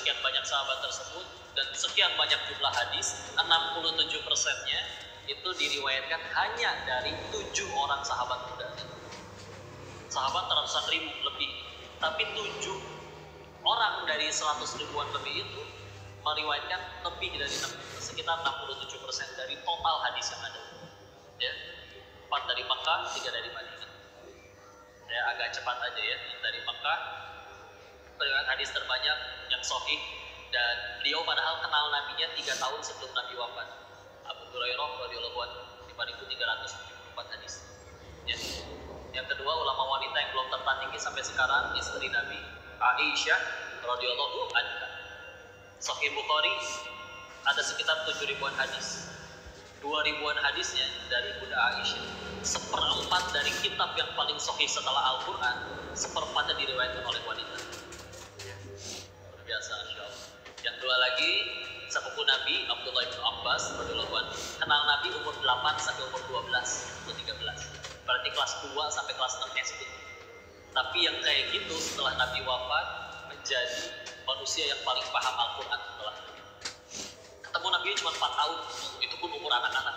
sekian banyak sahabat tersebut dan sekian banyak jumlah hadis, 67%-nya itu diriwayatkan hanya dari 7 orang sahabat muda. Sahabat ratusan ribu lebih, tapi 7 orang dari 100 ribuan lebih itu meriwayatkan lebih dari sekitar 67% dari total hadis yang ada. Ya, 4 dari Makkah, 3 dari Madinah. Ya, agak cepat aja ya. Dari Makkah, riwayat hadis terbanyak yang sahih, dan beliau padahal kenal nabinya 3 tahun sebelum Nabi wafat. Abu Hurairah radhiyallahu anhu 5.374 hadis. Ya. Yang kedua, ulama wanita yang belum tertandingi sampai sekarang, istri Nabi Aisyah radhiyallahu anha. Sahih Bukhari ada sekitar 7 ribuan hadis. 2 ribuan hadisnya dari Bunda Aisyah. 1/4 dari kitab yang paling sahih setelah Al-Quran, 1/4-nya diriwayatkan oleh wanita. Luar biasa, Insya Allah. Yang dua lagi, sepupu Nabi Abdullah bin Abbas radhiyallahu anhu, kenal Nabi umur 8 sampai umur 12 atau 13. Berarti kelas 2 sampai kelas 6 SD. Tapi yang kayak gitu setelah Nabi wafat menjadi manusia yang paling paham Al-Quran setelah Nabi. Ketemu Nabi cuma 4 tahun, itu pun umur anak-anak.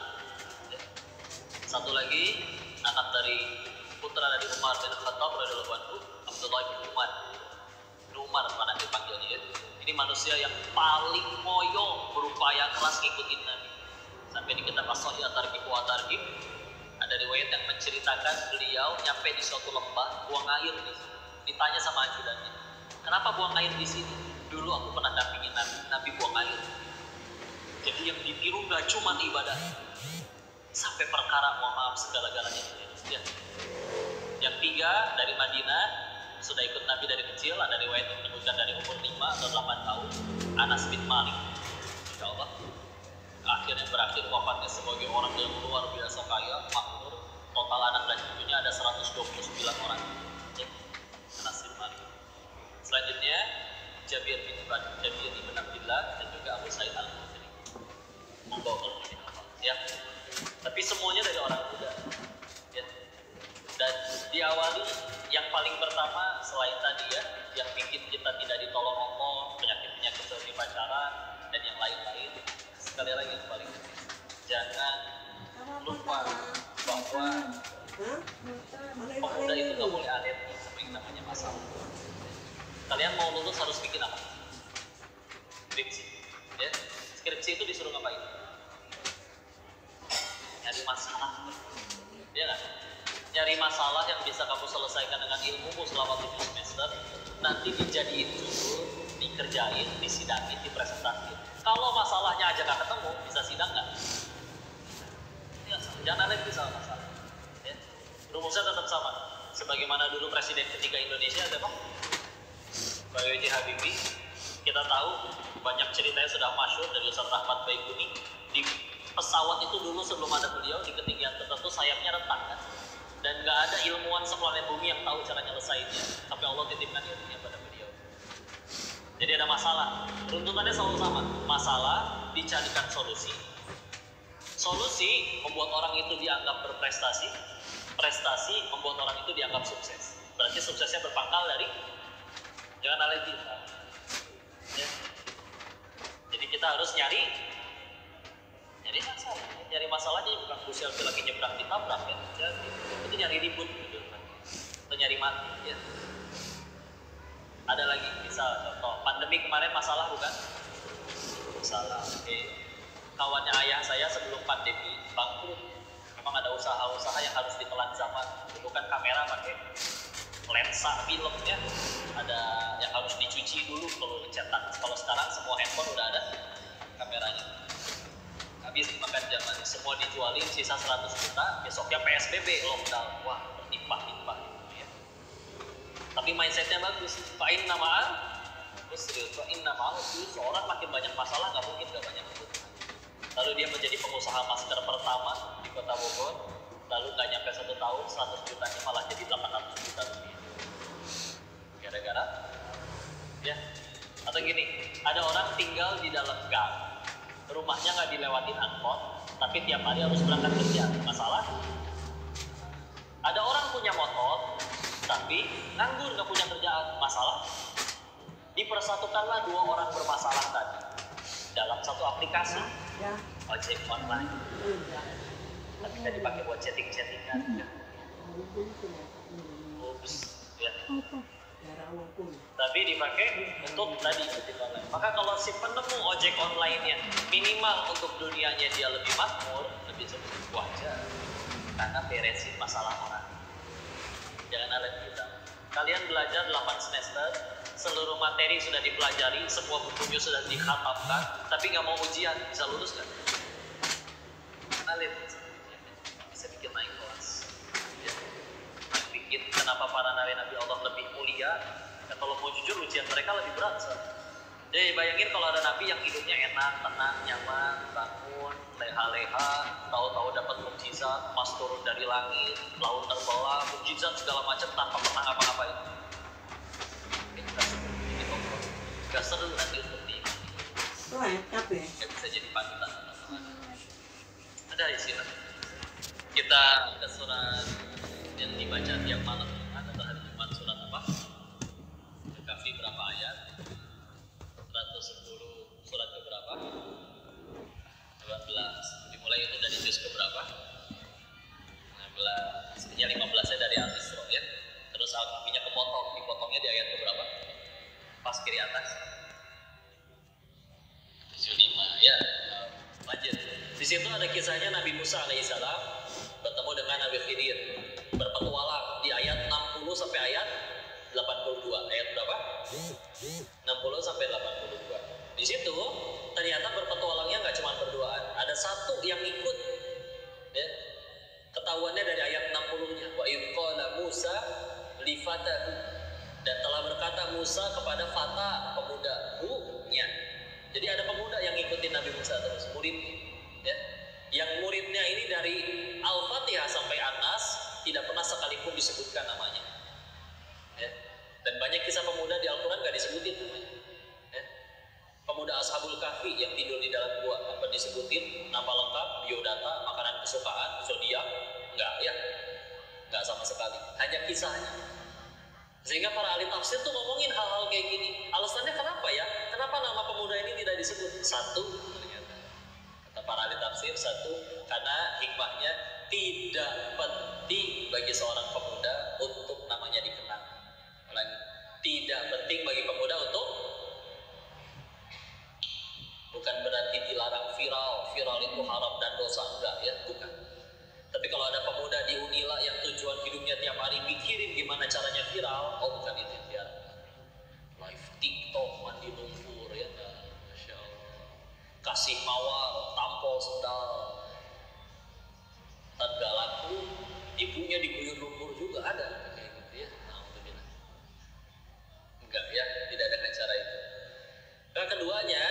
Satu lagi, anak dari putra dari Umar bin Khattab radhiyallahu anhu, Abdullah bin Umar. Umar mana dipanggilnya. Ini manusia yang paling moyo, berupaya keras ngikutin Nabi. Sampai di kitab As-Sahih At-Targhib wa At-Tarhib ada riwayat yang menceritakan beliau nyampe di suatu lembah, buang air di sini. Ditanya sama ajudannya, kenapa buang air di sini? Dulu aku pernah dampingin Nabi buang air. Jadi yang ditiru gak cuma ibadah, sampai perkara mohon maaf segala-galanya. Ya. Yang 3 dari Madinah, sudah ikut Nabi dari kecil, ada riwayat yang menyebutkan dari umur 5 atau 8 tahun, Anas bin Malik. Insya Allah akhirnya berakhir wafatnya sebagai orang yang luar biasa kaya, makmur. Total anak dan cucunya ada 129 orang. Anas bin Malik. Selanjutnya Jabir bin Abdullah dan juga Abu Sa'id Al-Khudri. Membawa ya. Tapi semuanya dari orang muda. Ya. Dan diawali yang paling pertama selain tadi ya, yang bikin kita tidak ditolong Allah, penyakit-penyakit seperti pacaran dan yang lain-lain. Sekali lagi yang paling penting, jangan lupa bahwa pemuda itu gak boleh alergi sama yang namanya masalah. Kalian mau lulus harus bikin apa? Skripsi. Ya. Skripsi itu disuruh ngapain? Nyari masalah. Ya kan? Nyari masalah yang bisa kamu selesaikan dengan ilmumu selama 7 semester, nanti dijadiin judul, dikerjain, disidangin, dipresentasiin. Kalau masalahnya aja gak ketemu, bisa sidang gak? Ya, jangan alergi sama masalah. Ya. Rumusnya tetap sama. Sebagaimana dulu presiden ketiga Indonesia ada Pak B.J. Habibie. Kita tahu banyak ceritanya sudah masyhur dari Ustaz Rahmat Baikuni. Di pesawat itu dulu sebelum ada beliau, di ketinggian tertentu sayapnya retak kan? Dan gak ada ilmuwan seplanet bumi yang tahu cara nyelesainnya. Tapi Allah titipkan ilmunya pada beliau. Jadi ada masalah, runtutannya selalu sama. Masalah dicarikan solusi. Solusi membuat orang itu dianggap berprestasi. Prestasi membuat orang itu dianggap sukses. Berarti suksesnya berpangkal dari jangan alergi. Ya. Jadi kita harus nyari masalah. Nyari masalahnya bukan krusial lagi nyebrang ditabrak ya. Jadi itu nyari ribut gitu. Atau nyari mati ya. Ada lagi misal contoh pandemi kemarin masalah bukan? Masalah. Kawannya ayah saya sebelum pandemi bangkrut. Memang ada usaha-usaha yang harus ditelan zaman. Dulu kan kamera pakai lensa film ya. Ada yang harus dicuci dulu kalau cetak. Kalau sekarang semua handphone udah ada kameranya. Habis makan zaman semua dijualin sisa 100 juta, besoknya PSBB lockdown. Wah, bertimpah-timpah gitu ya. Tapi mindsetnya bagus. Fa'in nama'al usri, fa'in nama'al usri. Seorang makin banyak masalah, nggak mungkin nggak banyak kebutuhan. Lalu dia menjadi pengusaha masker pertama di Kota Bogor. Lalu nggak nyampe 1 tahun, 100 jutanya malah jadi 800 juta rupiah. Gara-gara ya. Atau gini, ada orang tinggal di dalam gang, rumahnya nggak dilewatin angkot, tapi tiap hari harus berangkat kerja. Masalah? Ada orang punya motor, tapi nganggur nggak punya kerjaan. Masalah? persatukanlah dua orang bermasalah tadi dalam satu aplikasi ojek online. Tapi tadi dipakai buat chatting-chattingan. Ups, ya. Tapi dipakai untuk tadi ojek online. Maka kalau si penemu ojek online-nya minimal untuk dunianya dia lebih makmur, lebih sungguh wajar. Karena beresin masalah orang. Jangan ada kita. Kalian belajar 8 semester, seluruh materi sudah dipelajari, semua bukunya sudah dikhatamkan, tapi nggak mau ujian, bisa lulus nggak? Kalian bisa bikin naik kelas. Ya. Bikin kenapa para nabi-nabi Allah lebih mulia? Ya, kalau mau jujur ujian mereka lebih berat. Jadi bayangin kalau ada nabi yang hidupnya enak, tenang, nyaman, bangun, leha-leha, tahu-tahu dapat mukjizat, emas turun dari langit, laut terbelah, mukjizat segala macam tanpa pernah ngapa-ngapain. Gak seru nanti untuk di. Gak bisa jadi panutan. Ada istilah. Kita ke surat yang dibaca tiap malam Jumat atau hari Jumat, surat apa? Al-Kahfi berapa ayat? 110 surat ke berapa? 12. Dimulai itu dari juz ke berapa? 16. Sebenarnya 15-nya dari Al-Isra ya. Terus Al-Kahfinya kepotong, dipotongnya di ayat ke berapa? Pas kiri atas. 75 ya. Lanjut. Di situ ada kisahnya Nabi Musa alaihissalam bertemu dengan Nabi Khidir, berpetualang di ayat 60 sampai ayat 82. Ayat berapa? 60 sampai 82. Di situ ternyata berpetualangnya nggak cuma berduaan, ada satu yang ikut. Ya. Ketahuannya dari ayat 60-nya. Wa idh qala Musa li fatahu, dan telah berkata Musa kepada fata, pemuda-nya. Jadi ada pemuda yang ngikutin Nabi Musa terus, muridnya. Ya. Yang muridnya ini dari Al-Fatihah sampai An-Nas tidak pernah sekalipun disebutkan namanya. Ya. Dan banyak kisah pemuda di Al-Quran gak disebutin namanya. Ya. Pemuda Ashabul Kahfi yang tidur di dalam gua, apa disebutin nama lengkap, biodata, makanan kesukaan, zodiak? Enggak ya, enggak sama sekali. Hanya kisahnya. Sehingga para ahli tafsir tuh ngomongin hal-hal kayak gini. Alasannya kenapa ya? Kenapa nama pemuda ini tidak disebut? Satu, ternyata kata para ahli tafsir, satu, karena hikmahnya tidak penting bagi seorang pemuda untuk namanya dikenang. Lagi, tidak penting bagi pemuda untuk, bukan berarti dilarang viral. Viral itu haram dan dosa, enggak ya, bukan. Tapi kalau ada pemuda di Unila yang tujuan hidupnya tiap hari mikirin gimana caranya viral, oh bukan itu ya. Live TikTok, mandi lumpur ya, Masya Allah. Kasih mawar, tampol sendal. Tanda laku, ibunya diguyur lumpur juga ada kayak gitu ya. Alhamdulillah. Enggak ya, tidak dengan cara itu. Nah keduanya,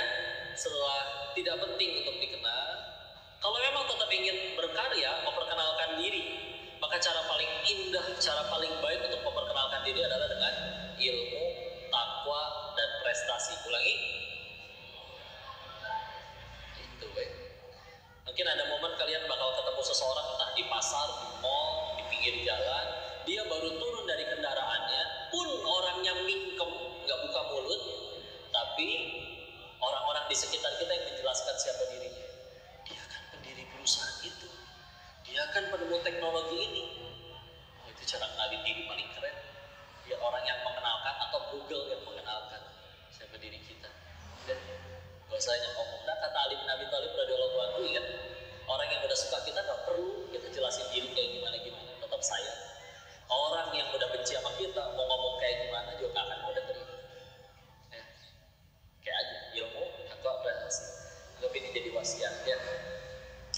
setelah tidak penting untuk dikenal, kalau memang tetap ingin berkarya, memperkenalkan diri, maka cara paling indah, cara paling baik untuk memperkenalkan diri adalah dengan ilmu, takwa, dan prestasi. Ulangi. Itu mungkin ada momen kalian bakal ketemu seseorang entah di pasar, di mall, di pinggir jalan, dia baru turun dari kendaraannya, pun orangnya mingkem, nggak buka mulut, tapi orang-orang di sekitar kita yang menjelaskan siapa dirinya. Dia kan pendiri perusahaan itu, dia kan penemu teknologi ini. Oh, itu cara kenalin diri paling keren. Dia orang yang mengenalkan atau Google yang mengenalkan siapa diri kita. Dan gak usah hanya ngomong. Nah, kata Ali bin Abi Thalib radhiyallahu anhu, ingat, orang yang udah suka kita gak perlu kita jelasin diri kayak gimana-gimana, tetap sayang. Orang yang udah benci sama kita mau ngomong kayak gimana juga gak akan mau dengerin. Ya. Kayak aja ilmu atau prestasi. Anggap ini jadi wasiat ya.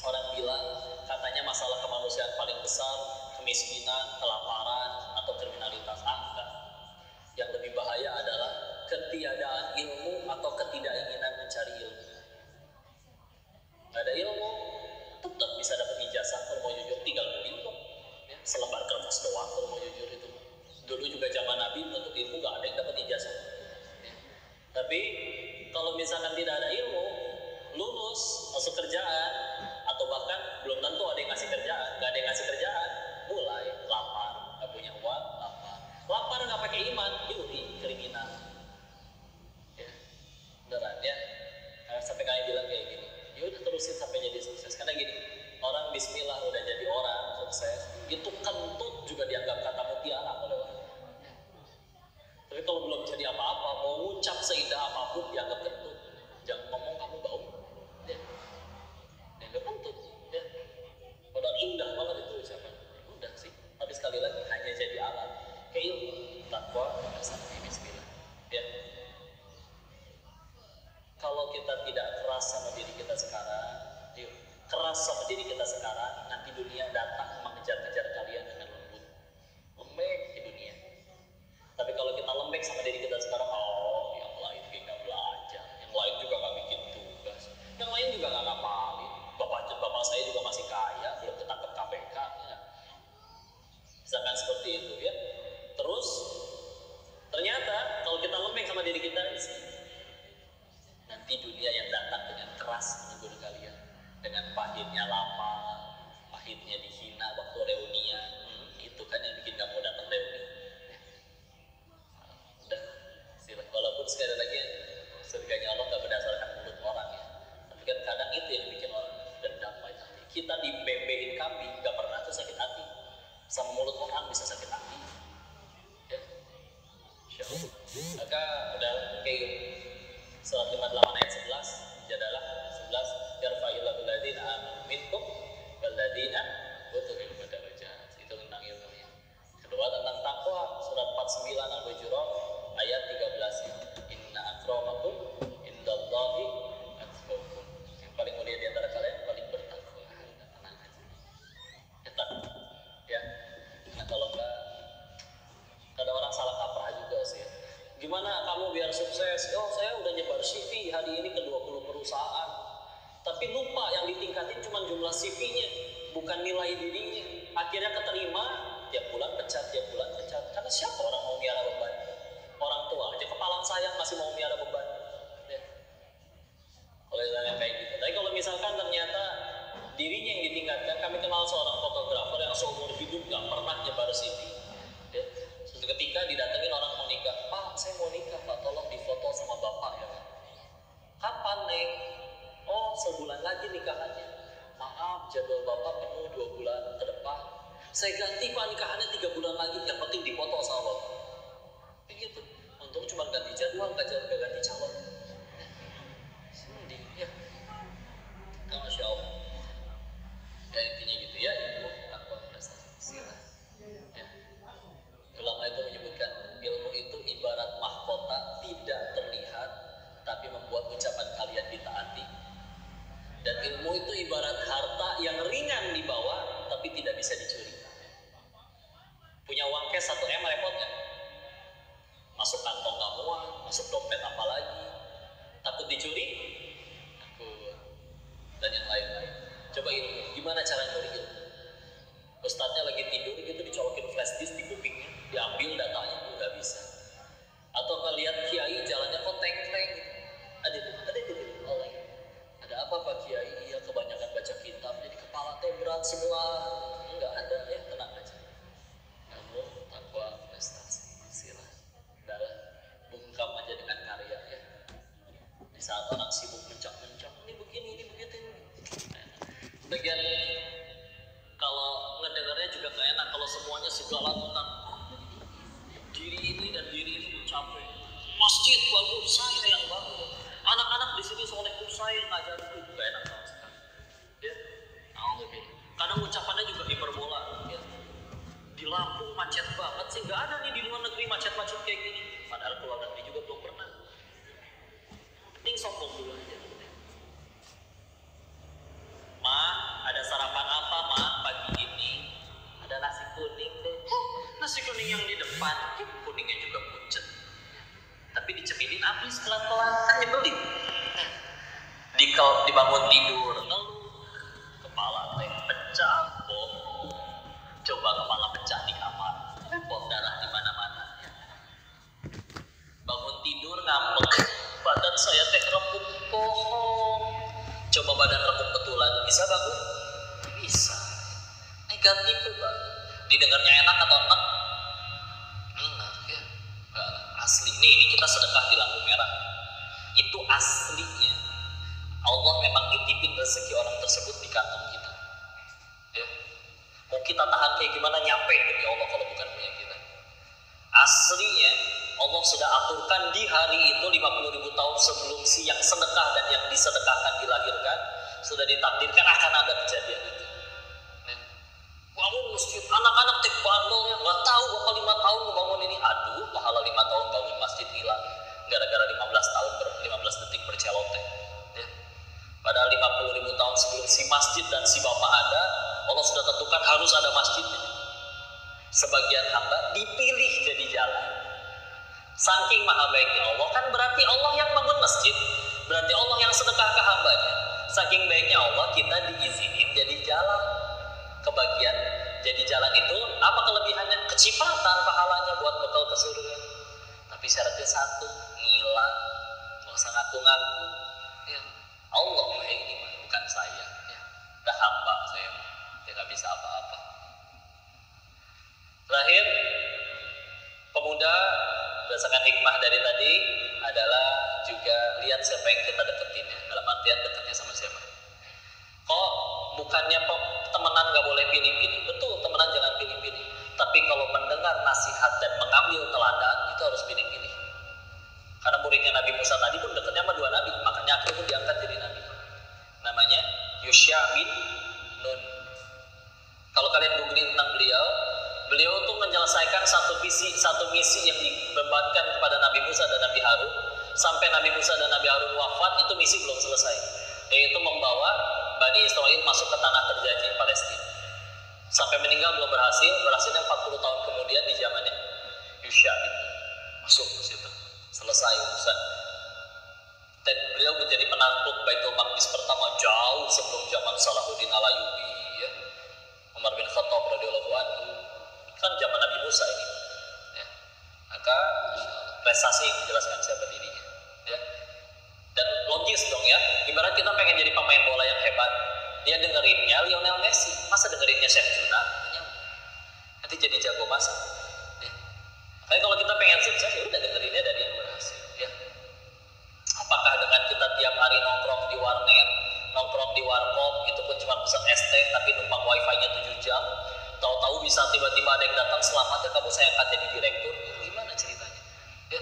Orang bilang katanya masalah kemanusiaan paling besar kemiskinan, kelaparan, atau kriminalitas. Enggak. Yang lebih bahaya adalah ketiadaan ilmu atau ketidakinginan mencari ilmu. Gak ada ilmu, tetap bisa dapat ijazah. Kalau mau jujur tinggal beli kok. Ya, selembar kertas doang kalau mau jujur itu. Dulu juga zaman Nabi untuk ilmu gak ada yang dapat ijazah. Ya. Tapi kalau misalkan tidak ada ilmu, lulus, masuk kerjaan, atau bahkan belum tentu ada yang ngasih kerjaan, gak ada yang ngasih kerjaan, mulai lapar, gak punya uang, lapar gak pakai iman, judi, kriminal. Tapi kalau belum jadi apa-apa, mau ngucap seindah apapun dianggap kentut. Jangan ngomong kamu bau, ya. Dianggap kentut, ya. Padahal indah banget itu ucapan. Udah sih, tapi sekali lagi hanya jadi alat. Keilmu, takwa, sampai bismillah. Ya. Kalau kita tidak keras sama diri kita sekarang, yuk, keras sama diri kita sekarang, nanti dunia datang mengejar-ngejar kalian dengan lembut. Lembek di dunia. Tapi kalau kita lembek sama diri kita sekarang, oh yang lain kayak gak belajar, yang lain juga gak bikin tugas, yang lain juga gak ngapalin, bapak saya juga masih kaya, belum ketangkep KPK, ya. Misalkan seperti itu ya. Terus ternyata kalau kita lembek sama diri kita, nanti dunia yang datang dengan keras menegur kalian, dengan pahitnya lapar, pahitnya dihina waktu reunian, itu kan yang bikin gak mau datang reuni. Udah, walaupun sekali lagi surganya Allah gak berdasarkan mulut orang ya, tapi kan kadang itu yang bikin orang dendam baik hati. Kita dibembehin kambing gak pernah tuh sakit hati, sama mulut orang bisa sakit hati ya. Insyaallah. Maka udah kayak surat 58 ayat 11, jadalah 11, yarfa'illahu alladziina aamanu minkum walladziina utul ilma darajat. Itu tentang ilmunya. Kedua tentang takwa, surat 49 Al-Hujurat ayat 13. Inna akramakum indallahi atqakum. Yang paling mulia di antara kalian paling bertakwa. Tenang aja. Tetap ya. Nah kalau enggak, kadang orang salah kaprah juga sih. Gimana kamu biar sukses? Oh saya udah nyebar CV hari ini ke 20 perusahaan. Tapi lupa yang ditingkatin cuma jumlah CV-nya, bukan nilai dirinya. Akhirnya keterima, tiap bulan pecat. Karena siapa orang mau miara beban? Orang tua aja kepalang sayang masih mau miara beban. Ya. Kalau yang kayak gitu. Tapi kalau misalkan ternyata dirinya yang ditingkatkan, kami kenal seorang fotografer yang seumur hidup gak pernah nyebar CV. Ya. Ketika didatengin orang mau nikah, Pak saya mau nikah Pak, tolong difoto sama bapak ya Pak. Kapan Neng? Oh sebulan lagi nikahannya. Maaf jadwal bapak penuh 2 bulan ke depan. Saya ganti Pak nikahannya 3 bulan lagi, yang penting difoto sama bapak. Begitu. Untung cuma ganti jadwal, gak ganti calon. Sedih ya. Masya Allah. Ya intinya gitu ya, ilmu takwa prestasi. Silah. Ya. Ulama itu menyebutkan ilmu itu ibarat mahkota tidak terlihat tapi membuat ucapan kalian ditaati, dan ilmu itu ibarat harta yang ringan dibawa tapi tidak bisa dicuri. Punya uang cash 1 M repot kan? Masuk kantong gak muat, masuk dompet apalagi, takut dicuri, takut, dan yang lain-lain. Coba ilmu, gimana cara nyuri ilmu? Ustadznya lagi tidur gitu dicolokin flash disk di kupingnya, diambil datanya, nggak bisa. Atau ngelihat kiai jalannya kok tengkleng, ada oleh. Ada apa Pak Kiai? Iya kebanyakan baca kitab, jadi kepala teh berat sebelah. Enggak ada ya, tenang aja. Ilmu, takwa, prestasi, sila. Udahlah, bungkam aja dengan karya ya. Di saat orang sibuk mencak-mencak, ini begini, ini begitu. Bagian kalau ngedengarnya juga gak enak kalau semuanya segala tentang diri ini dan diri ini mencapai masjid bagus, saya yang bangun, anak-anak di sini solehku, saya ngajar itu gak enak sama sekali ya. Kadang ucapannya juga hiperbola ya. Di Lampung macet banget sih, gak ada nih di luar negeri macet-macet kayak gini, padahal keluar negeri juga belum pernah. Mending sombong dulu aja. Ma, ada sarapan apa Ma pagi ini? Ada nasi kuning deh. Nasi kuning yang di depan, kuningnya juga pucet. Tapi dicemilin habis pelan-pelan, kan nyebelin. Dibangun tidur, ngeluh. Kepala teh pecah, coba kepala pecah di kamar, bom darah di mana-mana. Bangun tidur ngambek, badan saya teh remuk pohon. Coba badan remuk betulan, bisa bangun? Bisa. Negatif tuh Pak. Didengarnya enak atau enak? Enak ya. Asli ini kita sedekah di lampu merah. Itu aslinya. Allah memang nitipin rezeki orang tersebut di kantong kita. Ya. Mau kita tahan kayak gimana, nyampe demi Allah kalau bukan punya kita. Aslinya Allah sudah aturkan di hari itu 50.000 tahun sebelum si yang sedekah dan yang disedekahkan dilahirkan, sudah ditakdirkan akan ada kejadian itu. Bangun masjid, anak-anak tek bandel ya, nggak tahu bapak 5 tahun membangun ini, aduh pahala 5 tahun bangun masjid hilang gara-gara 15 detik berceloteh. Ya. Padahal 50.000 tahun sebelum si masjid dan si bapak ada, Allah sudah tentukan harus ada masjid. Sebagian hamba dipilih jadi jalan. Saking maha baiknya Allah, kan berarti Allah yang bangun masjid, berarti Allah yang sedekah ke hambanya. Saking baiknya Allah, kita diizinin jadi jalan. Kebagian jadi jalan itu apa kelebihannya? Kecipratan pahalanya buat bekal ke surga. Tapi syaratnya satu, ngilang, nggak usah ngaku-ngaku. Ya. Allah ini mah, bukan saya. Ya. Udah hamba saya mah, dia nggak bisa apa-apa. Terakhir, pemuda berdasarkan hikmah dari tadi adalah juga lihat siapa yang kita deketin ya. Dalam artian dekatnya sama siapa. Kok bukannya temenan gak boleh pilih-pilih? Betul, temenan jangan pilih-pilih. Tapi kalau mendengar nasihat dan mengambil teladan, itu harus pilih-pilih. Karena muridnya Nabi Musa tadi pun dekatnya sama 2 nabi, makanya akhirnya pun diangkat jadi nabi. Namanya Yusya bin Nun. Kalau kalian googling tentang beliau tuh menyelesaikan satu misi yang dibebankan kepada Nabi Musa dan Nabi Harun. Sampai Nabi Musa dan Nabi Harun wafat, itu misi belum selesai, yaitu membawa Bani Israel masuk ke tanah terjanji Palestina. Sampai meninggal belum berhasilnya 40 tahun kemudian di zamannya Yusya bin Nun masuk ke situ, selesai urusan. Dan beliau menjadi penakluk Baitul Maqdis pertama jauh sebelum zaman Salahuddin Al-Ayyubi ya. Umar bin Khattab radhiyallahu anhu, kan zaman Nabi Musa ini ya. Maka prestasi yang menjelaskan siapa dirinya ya. Dan logis dong ya, ibarat kita pengen jadi pemain bola yang hebat, dia dengerinnya Lionel Messi, masa dengerinnya Chef Juna? Nanti jadi jago masak ya. Tapi kalau kita pengen sukses, ya udah dengerinnya dari yang berhasil ya. Apakah dengan kita tiap hari nongkrong di warnet, nongkrong di warkop, itu pun cuma pesan es teh tapi numpang wifi-nya 7 jam, tahu-tahu bisa tiba-tiba ada yang datang, selamat ya kamu, saya angkat jadi direktur, gimana ceritanya ya?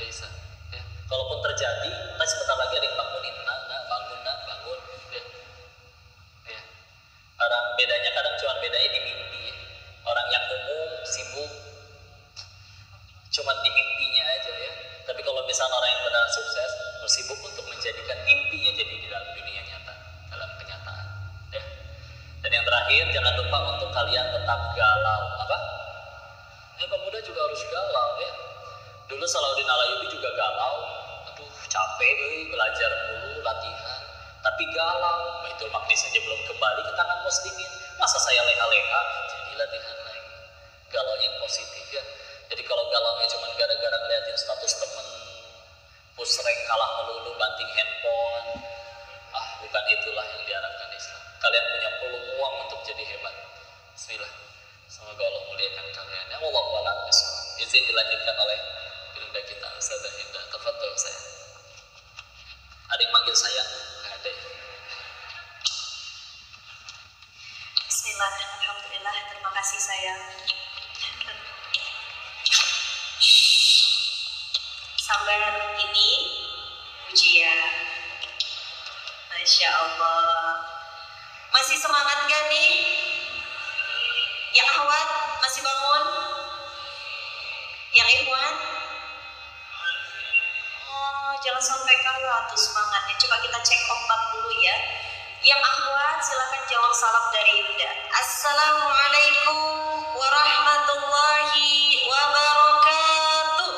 Aisyah ya. Kalaupun terjadi, nanti sebentar lagi ada yang bangunin, bangun ya. Ya. Orang bedanya kadang cuma bedanya di mimpi ya. Orang yang umum sibuk cuma di mimpinya aja ya. Tapi kalau misalnya orang yang benar sukses, bersibuk untuk menjadikan mimpinya jadi di dalam dunia nyata, dalam kenyataan ya. Dan yang terakhir, jangan lupa untuk kalian tetap galau. Apa? Ya, pemuda juga harus galau ya. Dulu Salahuddin Al-Ayyubi juga galau. Aduh, capek belajar mulu, latihan. Tapi galau. Baitul Maqdis saja belum kembali ke tangan muslimin. Masa saya leha-leha? Jadi latihan lagi. Galaunya yang positif ya. Jadi kalau galaunya cuma gara-gara ngeliatin status temen, push rank kalah melulu, banting handphone, bukan itulah yang diharapkan Islam. Kalian punya peluang untuk jadi hebat. Bismillah. Semoga Allah muliakan kalian. Ya Allah wa'ala bismillah. Izin dilanjutkan oleh Bunda kita, Ustazah Hinda. Tafadhol saya. Ada yang manggil saya? Nggak ada ya? Bismillah, alhamdulillah, terima kasih sayang. Sabar, ini ujian. Masya Allah. Masih semangat gak nih? Yang akhwat masih bangun? Yang ikhwan? Oh, jangan sampai kalah tuh semangatnya. Coba kita cek kompak dulu ya. Yang akhwat silahkan jawab salam dari Yunda. Assalamualaikum warahmatullahi wabarakatuh.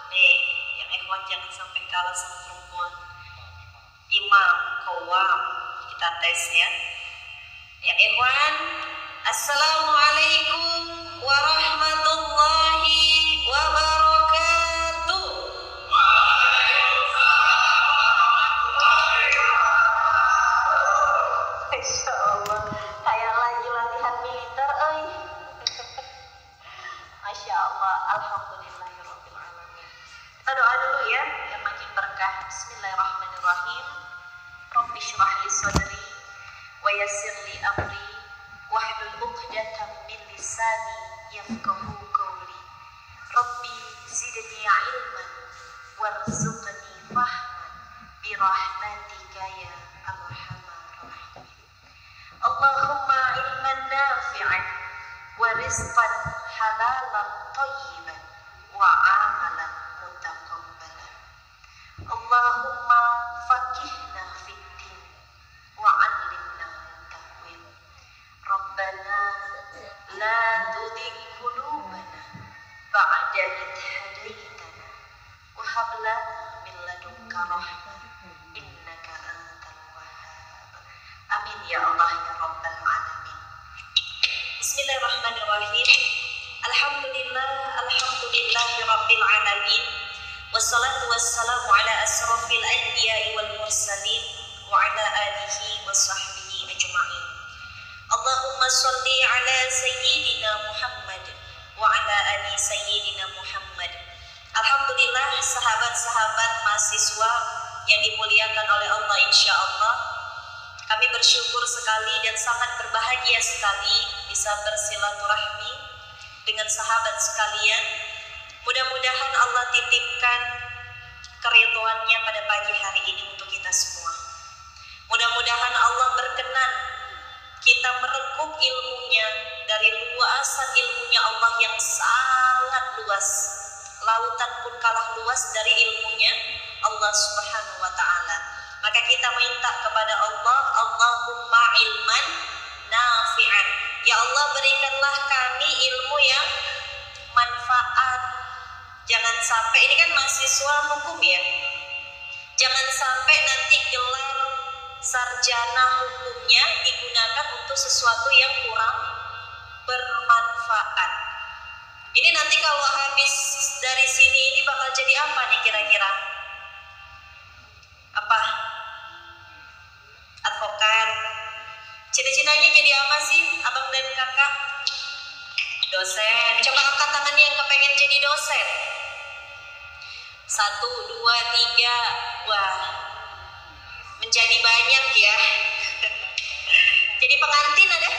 Nih, yang ikhwan jangan sampai kalah sama perempuan. Imam, Qawam, kita tes ya. Yang ikhwan, Assalamualaikum warahmatullahi wabarakatuh. Masya Allah, kayak lagi latihan militer, Masya Allah, alhamdulillahirrahmanirrahim. Kita doa dulu ya, yang makin berkah. Bismillahirrahmanirrahim. Rabbi syrah li sadri wa yassir li amri wahlul يفقهوا قولي ربي زدني علما وارزقني فهما برحمتك يا أرحم الراحمين. اللهم علما نافعا ورزقا حلالا طيبا وعملا متقبلا. اللهم فقهنا في الدين وعلمنا التأويل. ربنا لا تزغ قلوبنا بعد إذ هديتنا وهب لنا من لدنك رحمة إنك أنت الوهاب. آمين يا الله يا رب العالمين. Bismillahirrahmanirrahim. Alhamdulillah rabbil alamin. Wassalatu wassalamu ala asrafil anbiya'i wal mursalin wa ala alihi wa sahbihi ajma'in. Allahumma sholli ala sayyidina Muhammad wa ala ali sayyidina Muhammad. Alhamdulillah sahabat-sahabat mahasiswa yang dimuliakan oleh Allah, insya Allah kami bersyukur sekali dan sangat berbahagia sekali bisa bersilaturahmi dengan sahabat sekalian. Mudah-mudahan Allah titipkan keridhoannya pada pagi hari ini untuk kita semua. Mudah-mudahan Allah berkenan kita merekuk ilmunya dari luasan ilmunya Allah yang sangat luas. Lautan pun kalah luas dari ilmunya Allah Subhanahu wa ta'ala. Maka kita minta kepada Allah, Allahumma ilman nafi'an. Ya Allah, berikanlah kami ilmu yang manfaat. Jangan sampai, ini kan mahasiswa hukum ya, jangan sampai nanti gelar sarjana hukumnya digunakan untuk sesuatu yang kurang bermanfaat. Ini nanti kalau habis dari sini ini bakal jadi apa nih kira-kira? Apa? Advokat. Cita-citanya jadi apa sih abang dan kakak? Dosen. Coba angkat tangannya yang kepengen jadi dosen. 1, 2, 3. Wah, menjadi banyak ya. Jadi pengantin ada?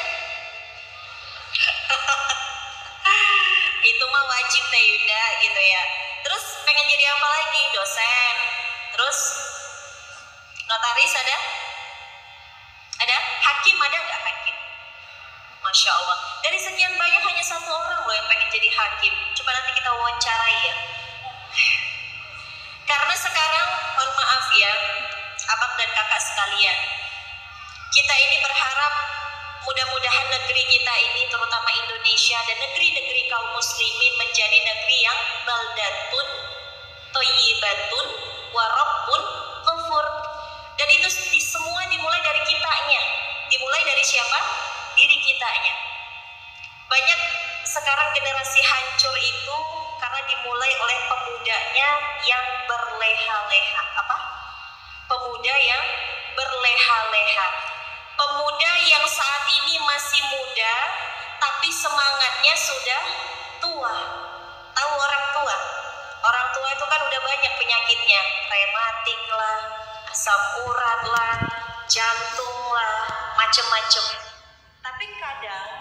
Itu mah wajib teh Yuda gitu ya. Terus pengen jadi apa lagi? Dosen. Terus notaris ada? Ada? Hakim ada nggak hakim? Masya Allah. Dari sekian banyak hanya 1 orang loh yang pengen jadi hakim. Coba nanti kita wawancarai ya. Karena sekarang, mohon maaf ya, abang dan kakak sekalian, kita ini berharap mudah-mudahan negeri kita ini, terutama Indonesia dan negeri-negeri kaum muslimin, menjadi negeri yang baldatun thayyibatun wa rabbun ghafur. Dan itu semua dimulai dari kitanya. Dimulai dari siapa? Diri kitanya. Banyak sekarang generasi hancur itu karena dimulai oleh pemudanya yang berleha-leha. Apa? Pemuda yang berleha-leha. Pemuda yang saat ini masih muda tapi semangatnya sudah tua. Tahu orang tua? Orang tua itu kan udah banyak penyakitnya, rematik lah, asam urat lah, jantung lah, macem-macem. Tapi kadang